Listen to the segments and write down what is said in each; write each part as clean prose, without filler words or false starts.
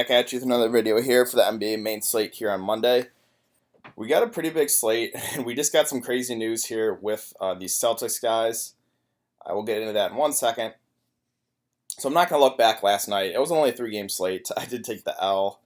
Back at you with another video here for the NBA main slate here on Monday. We got a pretty big slate, and we just got some crazy news here with these Celtics guys. I will get into that in 1 second. So I'm not going to look back last night. It was only a 3-game slate. I did take the L,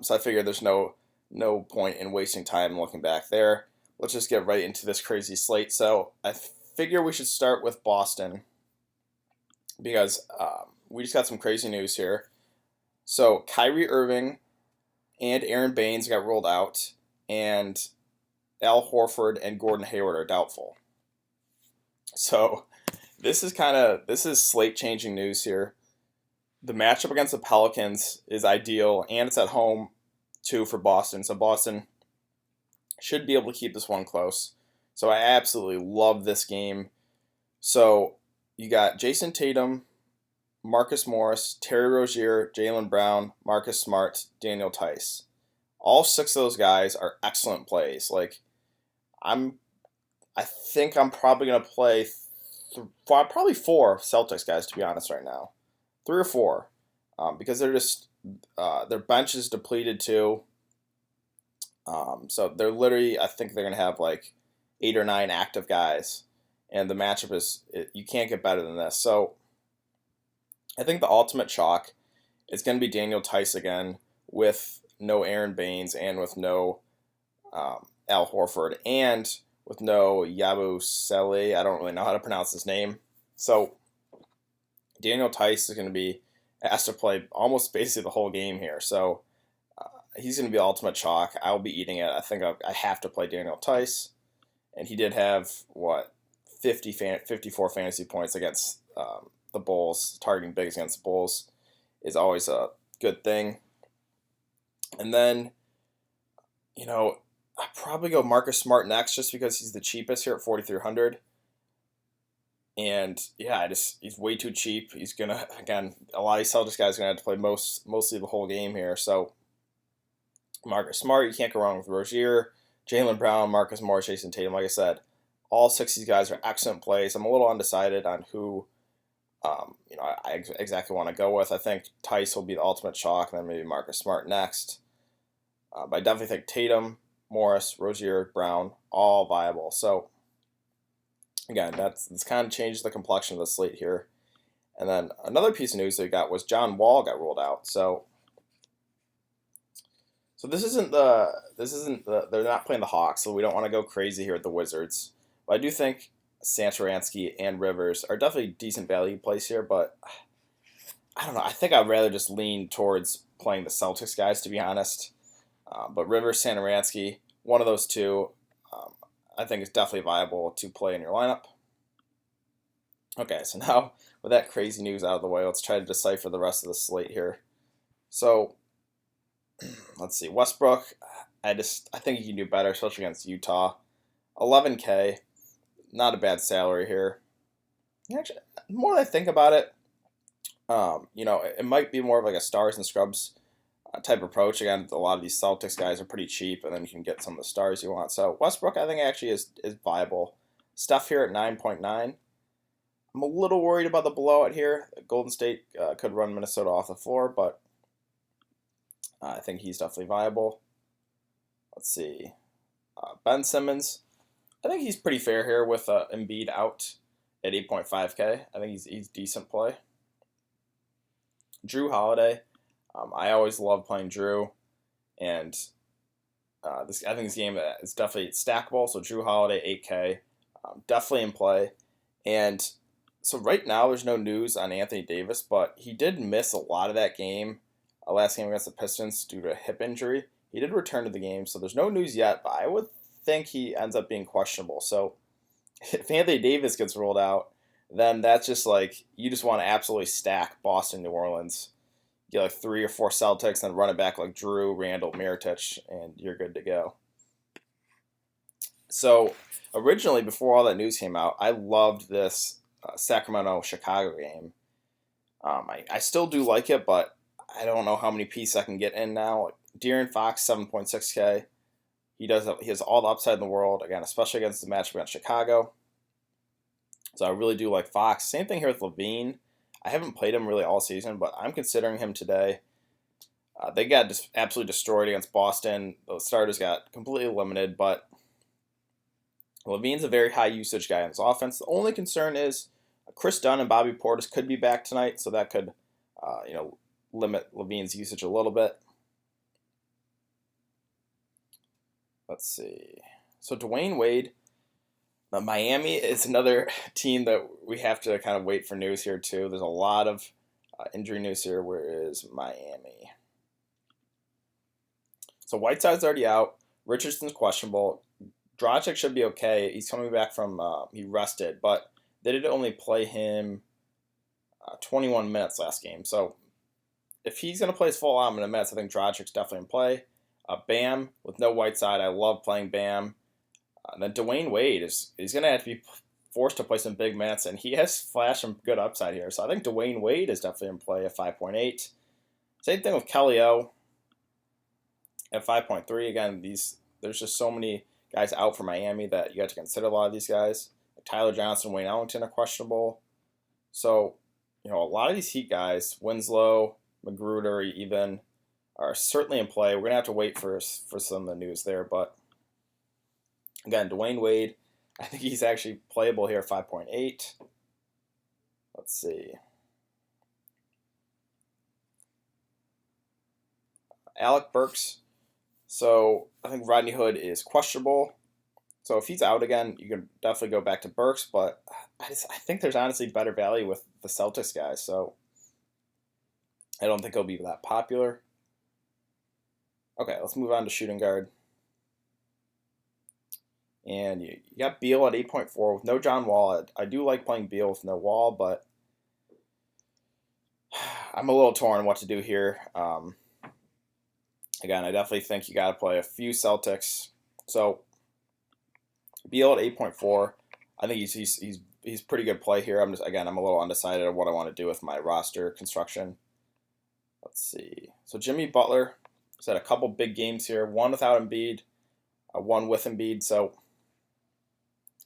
so I figured there's no point in wasting time looking back there. Let's just get right into this crazy slate. So I figure we should start with Boston because we just got some crazy news here. So Kyrie Irving and Aaron Baines got ruled out, and Al Horford and Gordon Hayward are doubtful. So this is slate changing news here. The matchup against the Pelicans is ideal, and it's at home too for Boston. So Boston should be able to keep this one close. So I absolutely love this game. So you got Jason Tatum, Marcus Morris, Terry Rozier, Jaylen Brown, Marcus Smart, Daniel Tice. All 6 of those guys are excellent plays. I think I'm probably gonna play probably 4 Celtics guys, to be honest, right now, 3 or 4, because they're just their bench is depleted too. So they're literally, I think they're gonna have like 8 or 9 active guys, and the matchup you can't get better than this. So I think the ultimate chalk is going to be Daniel Tice again, with no Aaron Baines and with no Al Horford and with no Yabusele. I don't really know how to pronounce his name. So Daniel Tice is going to be asked to play almost basically the whole game here. So he's going to be ultimate chalk. I'll be eating it. I think I have to play Daniel Tice. And he did have, 54 fantasy points against the Bulls. Targeting bigs against the Bulls is always a good thing. And then, I'd probably go Marcus Smart next just because he's the cheapest here at 4,300. And yeah, he's way too cheap. He's gonna, again, a lot of these Celtics guys are gonna have to play mostly the whole game here. So Marcus Smart, you can't go wrong with Rozier, Jaylen Brown, Marcus Morris, Jason Tatum. Like I said, all 6 of these guys are excellent plays. I'm a little undecided on who I exactly want to go with. I think Tice will be the ultimate chalk, and then maybe Marcus Smart next. But I definitely think Tatum, Morris, Rozier, Brown, all viable. So again, that's kind of changed the complexion of the slate here. And then another piece of news that we got was John Wall got ruled out. So this isn't they're not playing the Hawks, so we don't want to go crazy here at the Wizards. But I do think Satoransky and Rivers are definitely decent value plays here, but I don't know. I think I'd rather just lean towards playing the Celtics guys, to be honest. But Rivers, Satoransky, one of those two, I think is definitely viable to play in your lineup. Okay, so now with that crazy news out of the way, let's try to decipher the rest of the slate here. So let's see. Westbrook, I think he can do better, especially against Utah. 11K. Not a bad salary here. Actually, the more I think about it, it might be more of like a stars and scrubs type approach. Again, a lot of these Celtics guys are pretty cheap, and then you can get some of the stars you want. So Westbrook, I think, actually is viable. Steph here at 9.9. I'm a little worried about the blowout here. Golden State could run Minnesota off the floor, but I think he's definitely viable. Let's see. Ben Simmons. I think he's pretty fair here with Embiid out at 8.5K. I think he's decent play. Drew Holiday. I always love playing Drew, and I think this game is definitely stackable. So Drew Holiday 8K, definitely in play. And so right now there's no news on Anthony Davis, but he did miss a lot of that game, last game against the Pistons due to a hip injury. He did return to the game, so there's no news yet, but I would think he ends up being questionable. So if Anthony Davis gets rolled out, then that's just like, you just want to absolutely stack Boston, New Orleans. Get like 3 or 4 Celtics, then run it back like Drew, Randall, Mirotic, and you're good to go. So originally, before all that news came out, I loved this Sacramento-Chicago game. I still do like it, but I don't know how many pieces I can get in now. Like De'Aaron Fox, 7.6K. He has all the upside in the world, again, especially against the matchup against Chicago. So I really do like Fox. Same thing here with Levine. I haven't played him really all season, but I'm considering him today. They got just absolutely destroyed against Boston. The starters got completely eliminated, but Levine's a very high usage guy on his offense. The only concern is Chris Dunn and Bobby Portis could be back tonight, so that could, limit Levine's usage a little bit. Let's see. So Dwayne Wade, Miami is another team that we have to kind of wait for news here too. There's a lot of injury news here. Where is Miami? So Whiteside's already out. Richardson's questionable. Dragic should be okay. He's coming back from he rested, but they did only play him 21 minutes last game. So if he's going to play his full amount of minutes, I think Dragic's definitely in play. Bam with no Whiteside. I love playing Bam. And then Dwayne Wade he's going to have to be forced to play some big minutes, and he has flashed some good upside here. So I think Dwayne Wade is definitely in play at 5.8. Same thing with Kelly O at 5.3. Again, there's just so many guys out for Miami that you have to consider a lot of these guys. Tyler Johnson, Wayne Ellington are questionable. So, a lot of these Heat guys, Winslow, Magruder even, are certainly in play. We're going to have to wait for some of the news there. But, again, Dwayne Wade, I think he's actually playable here, 5.8. Let's see. Alec Burks. So, I think Rodney Hood is questionable. So if he's out again, you can definitely go back to Burks, but I think there's honestly better value with the Celtics guys, so I don't think he'll be that popular. Okay, let's move on to shooting guard. And you got Beal at 8.4 with no John Wall. I do like playing Beal with no Wall, but I'm a little torn on what to do here. Again, I definitely think you got to play a few Celtics. So Beal at 8.4. I think he's pretty good play here. I'm a little undecided on what I want to do with my roster construction. Let's see. So Jimmy Butler has had a couple big games here. One without Embiid, one with Embiid. So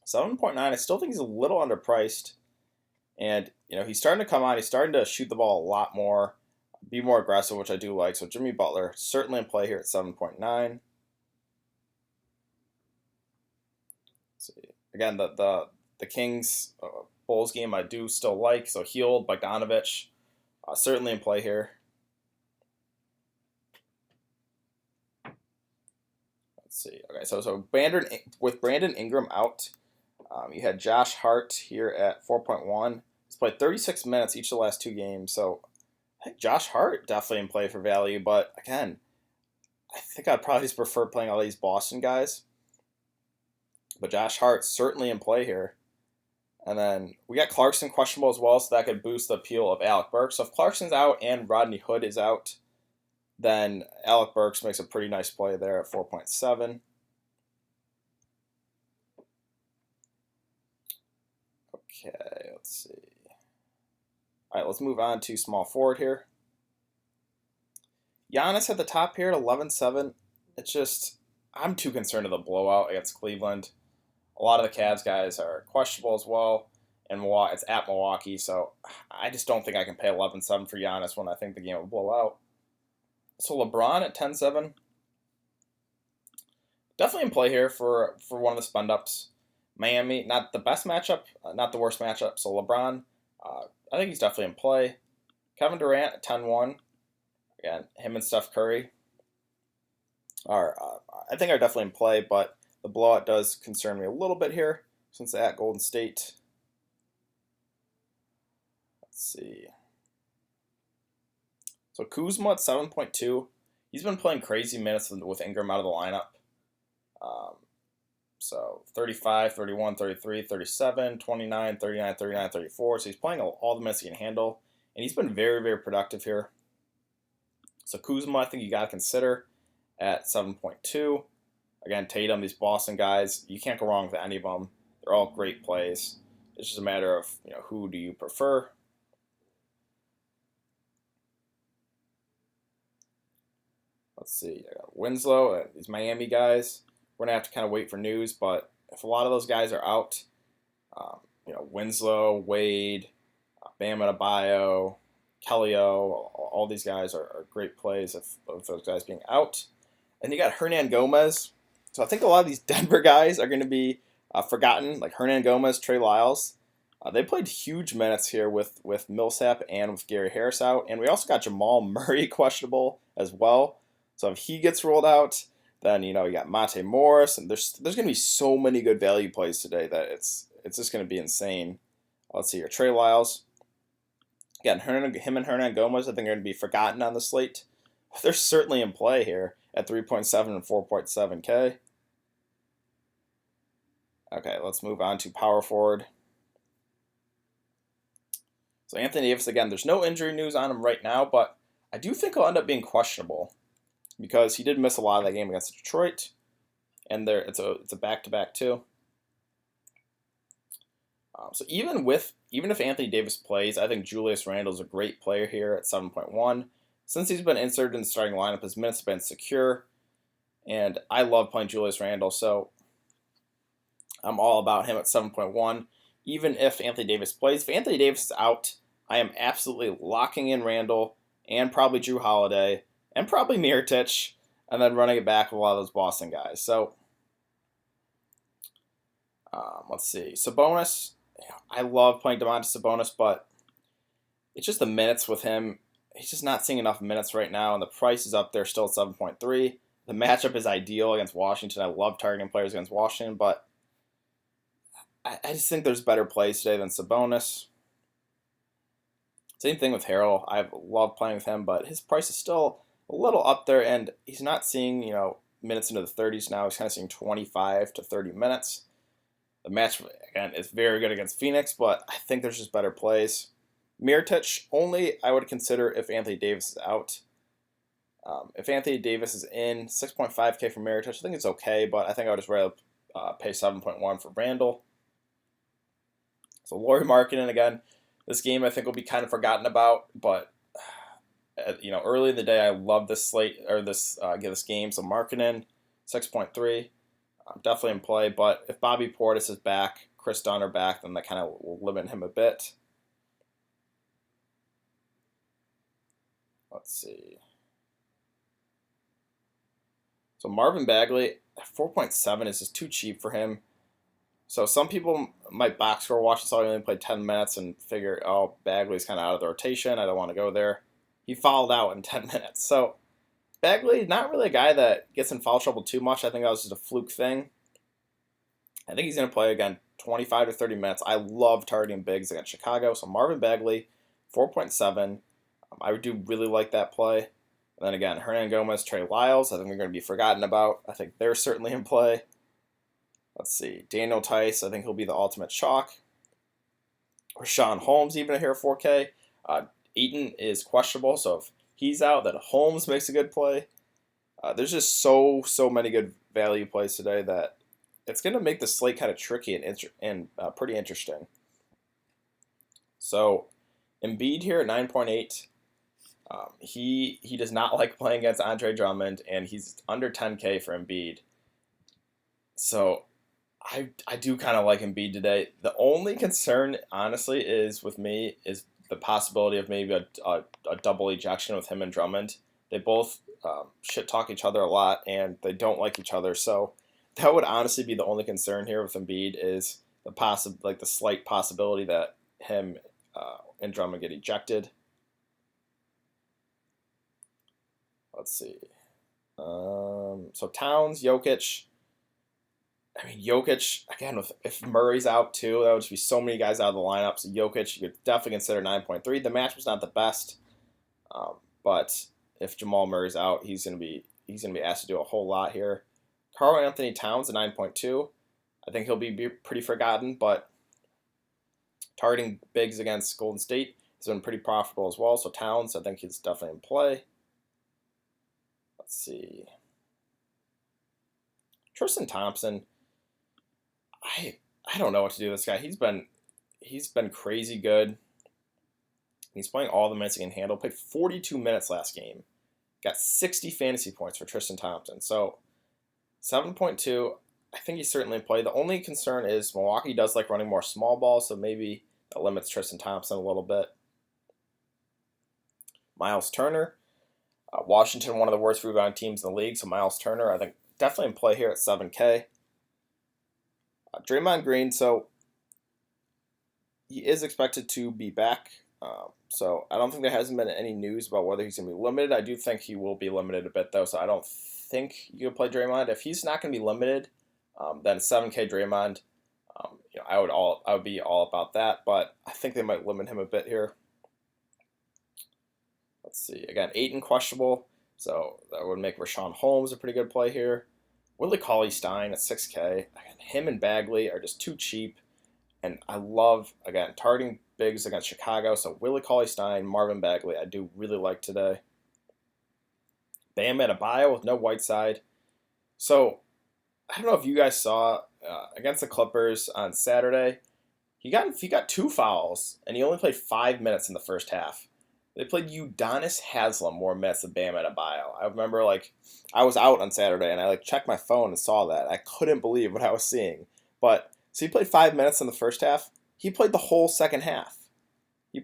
7.9. I still think he's a little underpriced. And he's starting to come on. He's starting to shoot the ball a lot more, be more aggressive, which I do like. So Jimmy Butler certainly in play here at 7.9. See. Again, the Kings Bulls game I do still like. So Hield, Bogdanovich, certainly in play here. Let's see. Okay, so with Brandon Ingram out, you had Josh Hart here at 4.1. He's played 36 minutes each of the last two games. So I think Josh Hart definitely in play for value. But again, I think I'd probably just prefer playing all these Boston guys. But Josh Hart certainly in play here. And then we got Clarkson questionable as well, so that could boost the appeal of Alec Burks. So if Clarkson's out and Rodney Hood is out, then Alec Burks makes a pretty nice play there at 4.7. Okay, let's see. All right, let's move on to small forward here. Giannis at the top here at 11.7. It's just, I'm too concerned of the blowout against Cleveland. A lot of the Cavs guys are questionable as well, and it's at Milwaukee, so I just don't think I can pay 11.7 for Giannis when I think the game will blow out. So LeBron at 10.7, definitely in play here for one of the spend ups. Miami, not the best matchup, not the worst matchup. So LeBron, I think he's definitely in play. Kevin Durant at 10.1, again, him and Steph Curry are I think are definitely in play, but the blowout does concern me a little bit here since they're at Golden State. Let's see. So Kuzma at 7.2. He's been playing crazy minutes with Ingram out of the lineup. So 35, 31, 33, 37, 29, 39, 39, 34. So he's playing all the minutes he can handle. And he's been very, very productive here. So Kuzma, I think you got to consider at 7.2. Again, Tatum, these Boston guys, you can't go wrong with any of them. They're all great plays. It's just a matter of who do you prefer. Let's see. I got Winslow, these Miami guys. We're gonna have to kind of wait for news, but if a lot of those guys are out, Winslow, Wade, Bam Adebayo, Kellyo, all these guys are great plays of both those guys being out. And you got Hernan Gomez. So I think a lot of these Denver guys are going to be forgotten, like Hernan Gomez, Trey Lyles. They played huge minutes here with Millsap and with Gary Harris out. And we also got Jamal Murray questionable as well. So if he gets rolled out, then you got Monte Morris, and there's going to be so many good value plays today that it's just going to be insane. Let's see here, Trey Lyles. Again, him and Hernan Gomez, I think, are going to be forgotten on the slate. They're certainly in play here at 3.7 and 4.7K. Okay, let's move on to power forward. So Anthony Davis, again, there's no injury news on him right now, but I do think he'll end up being questionable because he did miss a lot of that game against Detroit, and it's a back-to-back too. So even if Anthony Davis plays, I think Julius Randle is a great player here at 7.1. Since he's been inserted in the starting lineup, his minutes have been secure, and I love playing Julius Randle, so I'm all about him at 7.1. Even if Anthony Davis plays, if Anthony Davis is out, I am absolutely locking in Randle and probably Drew Holiday and probably Mirotic, and then running it back with a lot of those Boston guys. So let's see, Sabonis. I love playing Domantas Sabonis, but it's just the minutes with him. He's just not seeing enough minutes right now, and the price is up there still at 7.3. The matchup is ideal against Washington. I love targeting players against Washington, but I just think there's better plays today than Sabonis. Same thing with Harrell. I love playing with him, but his price is still a little up there, and he's not seeing minutes into the 30s now. He's kind of seeing 25 to 30 minutes. The match, again, is very good against Phoenix, but I think there's just better plays. Mirotic, only I would consider if Anthony Davis is out. If Anthony Davis is in, 6.5K for Mirotic, I think it's okay, but I think I would just rather pay 7.1 for Randle. So Lauri Markkanen, again, this game I think will be kind of forgotten about, but early in the day I love this slate or this game. So Markkanen, 6.3. Definitely in play, but if Bobby Portis is back, Chris Dunn are back, then that kind of will limit him a bit. Let's see. So Marvin Bagley, 4.7 is just too cheap for him. So some people might box score watch this all, he only played 10 minutes and figure, oh, Bagley's kind of out of the rotation, I don't want to go there. He fouled out in 10 minutes. So Bagley, not really a guy that gets in foul trouble too much. I think that was just a fluke thing. I think he's going to play, again, 25 to 30 minutes. I love targeting bigs against Chicago. So Marvin Bagley, 4.7. I do really like that play. And then again, Hernan Gomez, Trey Lyles, I think they're going to be forgotten about. I think they're certainly in play. Let's see. Daniel Tice, I think he'll be the ultimate chalk. Rashawn Holmes, even here at 4K. Eaton is questionable, so if he's out, then Holmes makes a good play. There's just so many good value plays today that it's going to make the slate kind of tricky and pretty interesting. So Embiid here at 9.8. He does not like playing against Andre Drummond, and he's under 10K for Embiid. So I do kind of like Embiid today. The only concern, honestly, is with me is the possibility of maybe a double ejection with him and Drummond. They both shit talk each other a lot, and they don't like each other. So that would honestly be the only concern here with Embiid is the slight possibility that him and Drummond get ejected. Let's see. So Towns, Jokic. I mean, Jokic, again, if Murray's out too, that would just be so many guys out of the lineup. So Jokic, you could definitely consider 9.3. The match was not the best, but if Jamal Murray's out, he's gonna be asked to do a whole lot here. Karl Anthony Towns at 9.2. I think he'll be pretty forgotten, but targeting bigs against Golden State has been pretty profitable as well. So Towns, I think he's definitely in play. Let's see. Tristan Thompson. I don't know what to do with this guy. He's been crazy good. He's playing all the minutes he can handle. Played 42 minutes last game. Got 60 fantasy points for Tristan Thompson. So 7.2, I think he's certainly in play. The only concern is Milwaukee does like running more small ball, so maybe that limits Tristan Thompson a little bit. Miles Turner. Washington, one of the worst rebounding teams in the league, so Miles Turner, I think, definitely in play here at 7K. Draymond Green, so he is expected to be back. So I don't think there hasn't been any news about whether he's going to be limited. I do think he will be limited a bit, though, so I don't think you can play Draymond. If he's not going to be limited, then 7K Draymond, I would be all about that, but I think they might limit him a bit here. Let's see. Again, Ayton questionable, so that would make Rashawn Holmes a pretty good play here. Willie Cauley-Stein at 6K. Again, him and Bagley are just too cheap, and I love, again, targeting bigs against Chicago, so Willie Cauley-Stein, Marvin Bagley, I do really like today. Bam Adebayo with no Whiteside. So, I don't know if you guys saw against the Clippers on Saturday, he got 2 fouls, and he only played 5 minutes in the first half. They played Udonis Haslem more minutes than Bam Adebayo. I remember, I was out on Saturday, and I, checked my phone and saw that. I couldn't believe what I was seeing. But, so he played 5 minutes in the first half. He played the whole second half.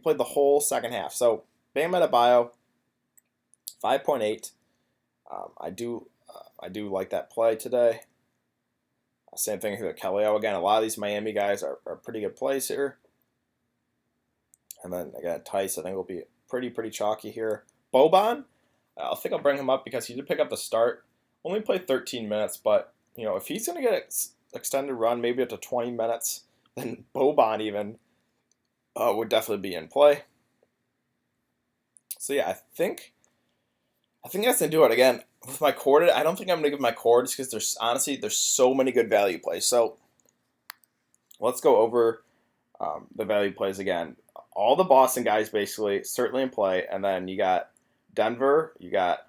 So, Bam Adebayo, 5.8. I do like that play today. Same thing here with Kellyo. Again, a lot of these Miami guys are pretty good plays here. And then, again, Tice, I think, will be pretty chalky here. Boban, I think I'll bring him up because he did pick up the start. Only played 13 minutes, but, if he's going to get an extended run, maybe up to 20 minutes, then Boban even would definitely be in play. So, yeah, I think that's going to do it. Again, with my cord, I don't think I'm going to give my cord just because there's so many good value plays. So, let's go over the value plays again. All the Boston guys basically certainly in play, and then you got Denver, you got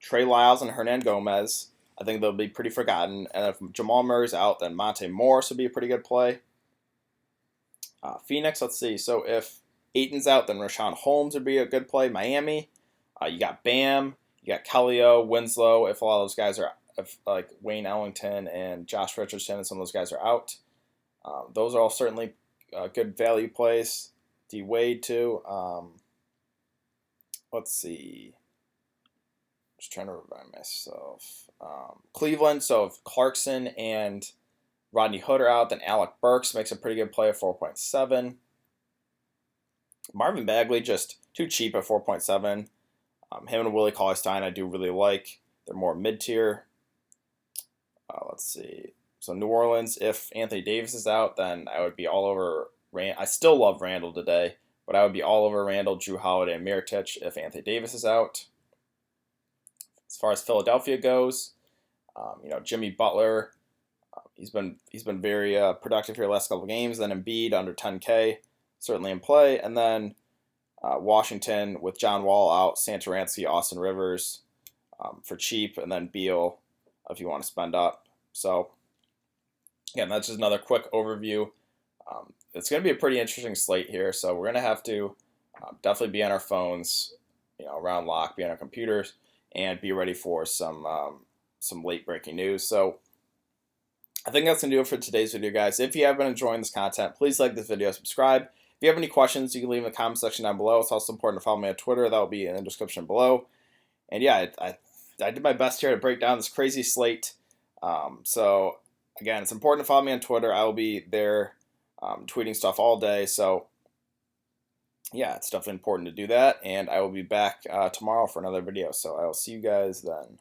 Trey Lyles and Hernan Gomez. I think they'll be pretty forgotten. And if Jamal Murray's out, then Monte Morris would be a pretty good play. Phoenix, let's see. So if Ayton's out, then Rashawn Holmes would be a good play. Miami, you got Bam, you got Kellyo, Winslow. If a lot of those guys are, like Wayne Ellington and Josh Richardson, and some of those guys are out, those are all certainly good value plays. D Wade too. Let's see. Just trying to remind myself. Cleveland. So if Clarkson and Rodney Hood are out, then Alec Burks makes a pretty good play at 4.7. Marvin Bagley just too cheap at 4.7. Him and Willie Cauley-Stein I do really like. They're more mid-tier. Let's see. So New Orleans, if Anthony Davis is out, then I would be all over I still love Randall today, but I would be all over Randall, Drew Holiday, and Mirotic if Anthony Davis is out. As far as Philadelphia goes, Jimmy Butler, he's been very productive here the last couple of games. Then Embiid under 10K, certainly in play, and then Washington with John Wall out, Satoransky, Austin Rivers for cheap, and then Beal if you want to spend up. So again, that's just another quick overview. It's going to be a pretty interesting slate here, so we're going to have to definitely be on our phones, around lock, be on our computers, and be ready for some late breaking news. So I think that's going to do it for today's video, guys. If you have been enjoying this content, please like this video, subscribe. If you have any questions, you can leave in the comment section down below. It's also important to follow me on Twitter. That will be in the description below. And yeah, I did my best here to break down this crazy slate. So again, it's important to follow me on Twitter. I will be there tweeting stuff all day. So yeah, it's definitely important to do that. And I will be back tomorrow for another video. So I will see you guys then.